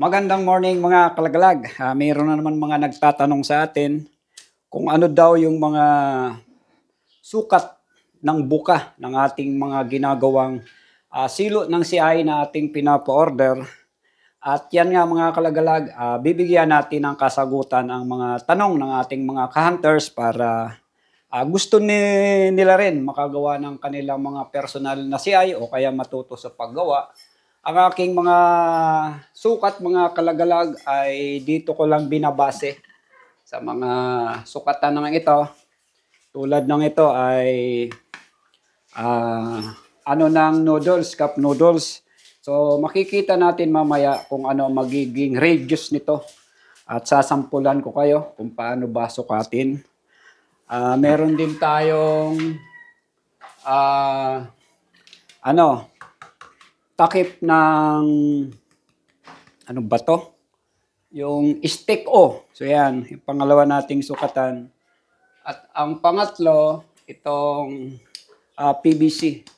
Magandang morning mga kalagalag. Mayroon na naman mga nagtatanong sa atin kung ano daw yung mga sukat ng buka ng ating mga ginagawang silo ng CI na ating pinapa-order. At yan nga mga kalagalag, bibigyan natin ng kasagutan ang mga tanong ng ating mga ka-hunters para gusto nila rin makagawa ng kanilang mga personal na CI o kaya matuto sa paggawa. Ang aking mga sukat, mga kalagalag, ay dito ko lang binabase sa mga sukatan ng ito. Tulad ng ito ay ng noodles, cup noodles. So makikita natin mamaya kung ano magiging radius nito. At sasampulan ko kayo kung paano ba sukatin. Meron din tayong takip ng ano ba to? Yung stick O. So yan, yung pangalawa nating sukatan. At ang pangatlo, itong PVC.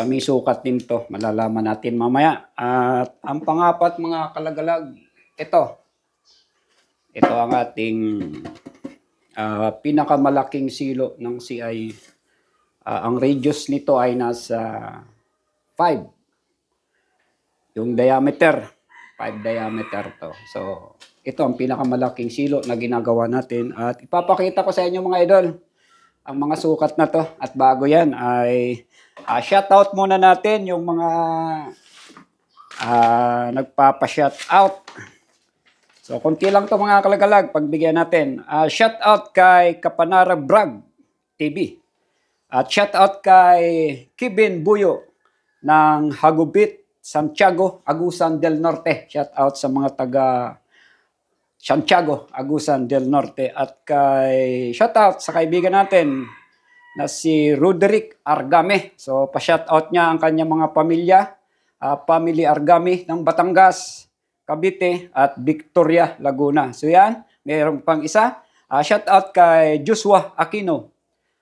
May sukat din to. Malalaman natin mamaya. At ang pangapat mga kalagalag, ito. Ito ang ating pinakamalaking silo ng CI. Ang radius nito ay nasa 5. Yung diameter, 5 diameter to. So, ito ang pinakamalaking silo na ginagawa natin. At ipapakita ko sa inyo mga idol, ang mga sukat na to. At bago yan ay shoutout muna natin yung mga nagpapa-shoutout. So, konti lang to mga kalagalag, pagbigyan natin. Shoutout kay Kapanara Brag TV. At shoutout kay Kevin Buyo ng Hagubit, Santiago, Agusan del Norte. Shout out sa mga taga Santiago, Agusan del Norte. At shout out sa kaibigan natin na si Roderick Argame. So pa-shout out niya ang kanyang mga pamilya, family Argame ng Batangas, Cavite at Victoria, Laguna. So yan, mayroon pang isa. Shout out kay Joshua Aquino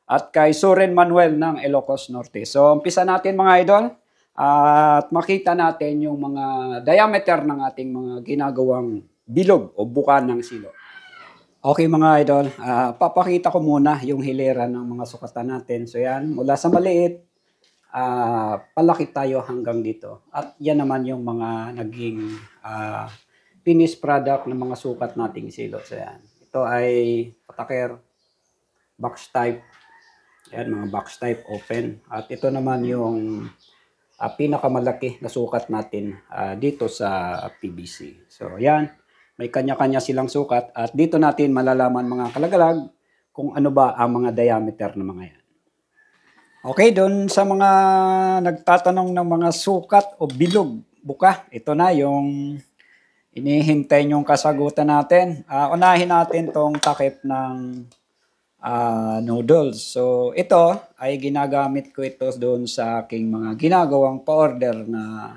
at kay Soren Manuel ng Ilocos Norte. So umpisa natin mga idol. At makita natin yung mga diameter ng ating mga ginagawang bilog o buka ng silo. Okay mga idol, papakita ko muna yung hilera ng mga sukatan natin. So yan, mula sa maliit, palaki tayo hanggang dito. At yan naman yung mga naging finished product ng mga sukat nating silo. So yan, ito ay pataker, box type. Yan, mga box type open. At ito naman yung pinakamalaki na sukat natin dito sa PVC. So yan, may kanya-kanya silang sukat at dito natin malalaman mga kalagalag kung ano ba ang mga diameter ng mga yan. Okay, doon sa mga nagtatanong ng mga sukat o bilog, buka, ito na yung inihintay nyong kasagutan natin. Unahin natin tong takip ng noodles. So, ito ay ginagamit ko ito doon sa aking mga ginagawang pa-order na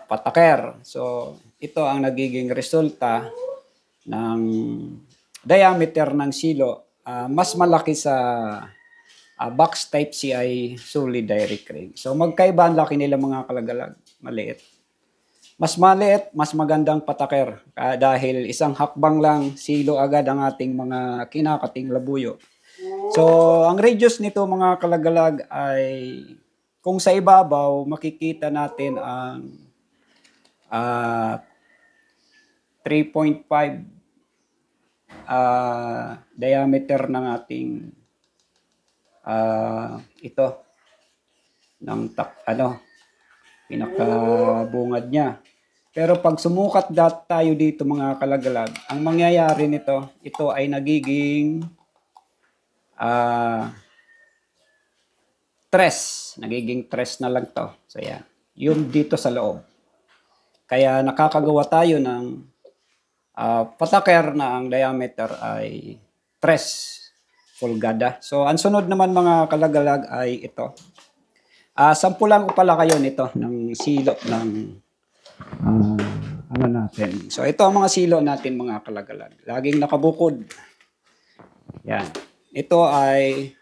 pataker. So, ito ang nagiging resulta ng diameter ng silo. Mas malaki sa box type CI solid direct ring. So, magkaiba ang laki nila mga kalagalag. Maliit. Mas maliit, mas magandang pataker dahil isang hakbang lang silo agad ang ating mga kinakating labuyo. So, ang radius nito mga kalagalag ay kung sa ibabaw makikita natin ang 3.5 diameter ng ating ito ng pinakabungad niya. Pero pag sumukat tayo dito mga kalagalag, ang mangyayari nito, ito ay nagiging nagiging tres na lang to. So yan, yung dito sa loob. Kaya nakakagawa tayo ng pataker na ang diameter ay 3 pulgada. So ang sunod naman mga kalagalag ay ito. Sampulan ko pala kayo nito ng silo ng natin. So ito ang mga silo natin mga kalagalag. Laging nakabukod. Yan. Ito ay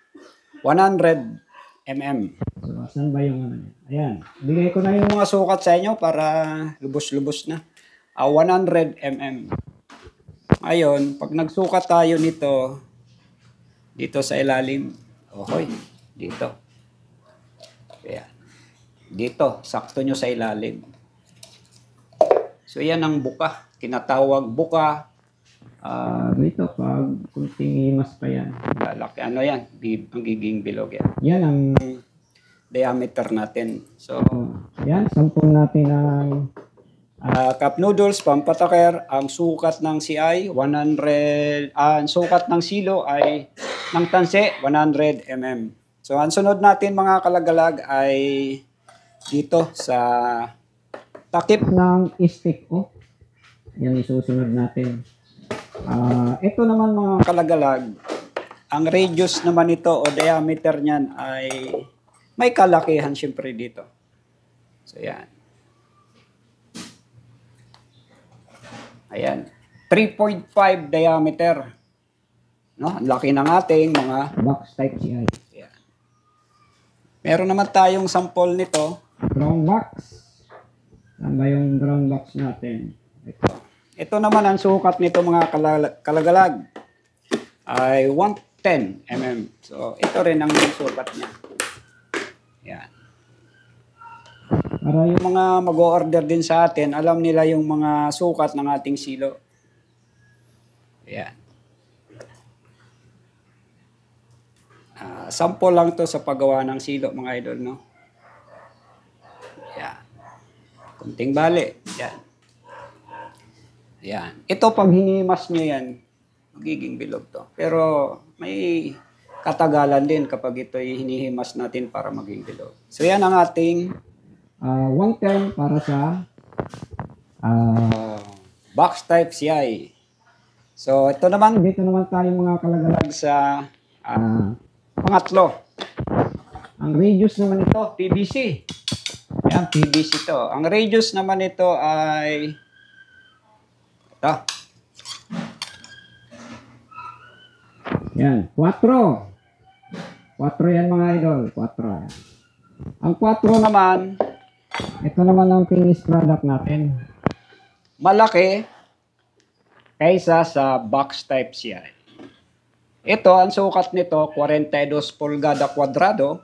100 mm. So, saan ba yung ano? Ayan. Bigay ko na yung mga sukat sa inyo para lubos-lubos na. 100 mm. Ngayon, pag nagsukat tayo nito, dito sa ilalim, okay, dito. Ayan. Dito, sakto nyo sa ilalim. So, yan ang buka. Tinatawag buka. Dito, pag kunting himas pa yan. Lalaki. Ano yan? Magiging bilog yan. Yan ang diameter natin. So, yan. Sampung natin ang cup noodles, pampataker. Ang sukat ng CI, 100. Ang sukat ng silo ay, ng tanse, 100 mm. So, ang sunod natin mga kalagalag ay dito sa takip ng stick. Oh. Yan isusunod natin. Ito naman mga kalagalag, ang radius naman ito o diameter niyan ay may kalakihan syempre dito. So yan. Ayan. 3.5 diameter. No? Ang laki ng ating mga box type CI. Ayan. Meron naman tayong sample nito. Brown box. Saan ba yung brown box natin? Ito naman ang sukat nito mga kalagalag ay 110 mm. So ito rin ang sukat niya. Yan. Para yung mga mag-o-order din sa atin, alam nila yung mga sukat ng ating silo. Yan. Sample lang to sa paggawa ng silo mga idol, no? Yan. Kunting bali. Yan. Yan. Ito pag hinimas nyo yan, magiging bilog to. Pero may katagalan din kapag ito hinihimas natin para maging bilog. So yan ang ating 110 para sa box type CI. So ito naman, dito naman tayo mga kalagalag sa pangatlo. Ang radius naman ito, PVC. Yan, PVC to. Ang radius naman ito ay ito. Yan, 4. 4 yan mga idol, 4. Ang 4 naman, ito naman ang finished product natin. Malaki kaysa sa box type CI. Ito, ang sukat nito, 42 pulgada kwadrado.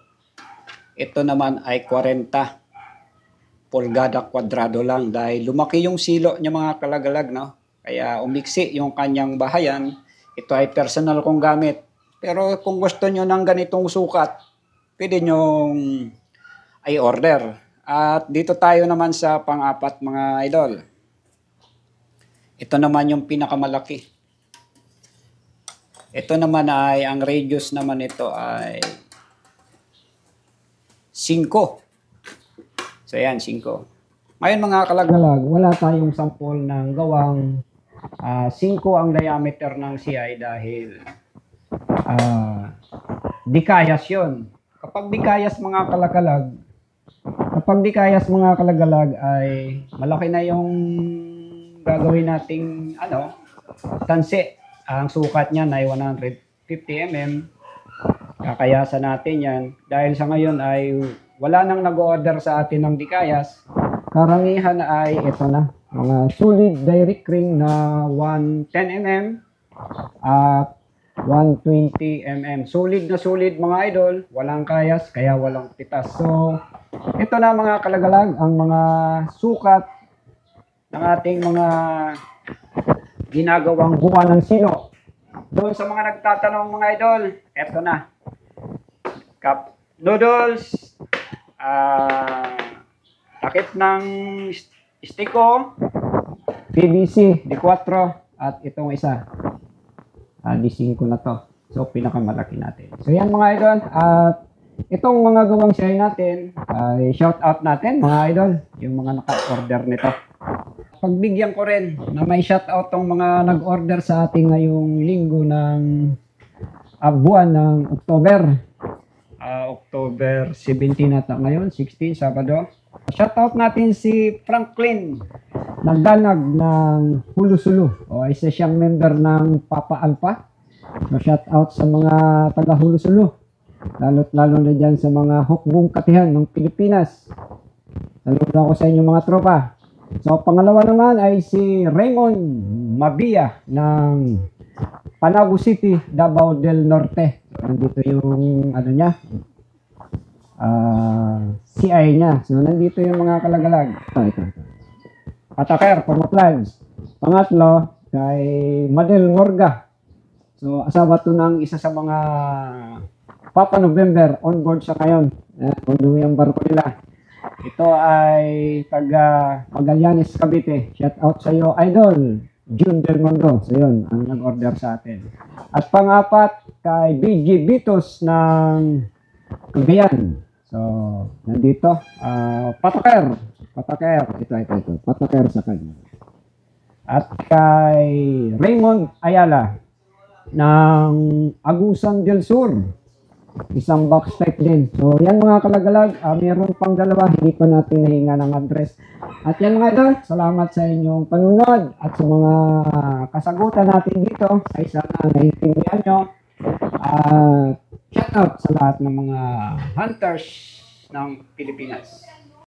Ito naman ay 40 pulgada kwadrado lang dahil lumaki yung silo niya mga kalagalag, no? Kaya umiksi yung kanyang bahayan. Ito ay personal kong gamit. Pero kung gusto nyo ng ganitong sukat, pwede nyong i-order. At dito tayo naman sa pang-apat mga idol. Ito naman yung pinakamalaki. Ito naman ay, ang radius naman ito ay 5. So yan, 5. Ngayon mga kalagalag, wala tayong sample ng gawang 5 ang diameter ng CI dahil dikayas yun. Kapag dikayas mga kalagalag ay malaki na yung gagawin nating tanse. Ang sukat niya ay 150 mm. Kakayasan natin yan. Dahil sa ngayon ay wala nang nag-order sa atin ng dikayas. Karamihan ay ito na. Mga solid direct ring na 110 mm at 120 mm. Solid na solid mga idol. Walang kayas, kaya walang pitas. So, ito na mga kalagalag, ang mga sukat ng ating mga ginagawang buwan ng silo. Doon sa mga nagtatanong mga idol, ito na. Cup noodles, takip ng stiko, PVC, D4, at itong isa, D5 na to. So, pinakamalaki natin. So, yan mga idol. At itong mga gawang CI natin, ay shout out natin mga idol, yung mga naka-order nito. Pagbigyan ko rin na may shout out tong mga nag-order sa ating ngayong linggo ng buwan ng October. October 17 nata ngayon, 16, Sabado. Shout out natin si Franklin, nagdanag ng Hulu-Sulu. O isa siyang member ng Papa Alpha. So shout out sa mga taga Hulu-Sulu. Lalo na dyan sa mga hukbong katihan ng Pilipinas. Saludo ako sa inyo mga tropa. So, pangalawa naman ay si Raymond Mabia ng Panabo City, Davao del Norte. Nandito yung ano niya, CI niya. So, nandito yung mga kalagalag. Ito. Pataker, Pamatlans. Pangatlo, kay Madel Morga. So, asawa to ng isa sa mga Papa November on board siya ngayon. On the way ang barko nila. Ito ay taga Magallanes, Cavite. Shout out sa iyo, Idol June Del Mundo. So, yun, ang nag-order sa atin. At pang-apat, kay BG Bitos ng Cagayan. So, nandito. Pataker. Ito. Pataker sa kanya. At kay Raymond Ayala ng Agusan del Sur. Isang box type din. So, yan mga kalagalag. Meron pang dalawa. Hindi pa natin nahinga ng address. At yan mga idol. Salamat sa inyong panunod at sa mga kasagutan natin dito. Ay sana naintindihan nyo. Shout out sa lahat ng mga hunters ng Pilipinas.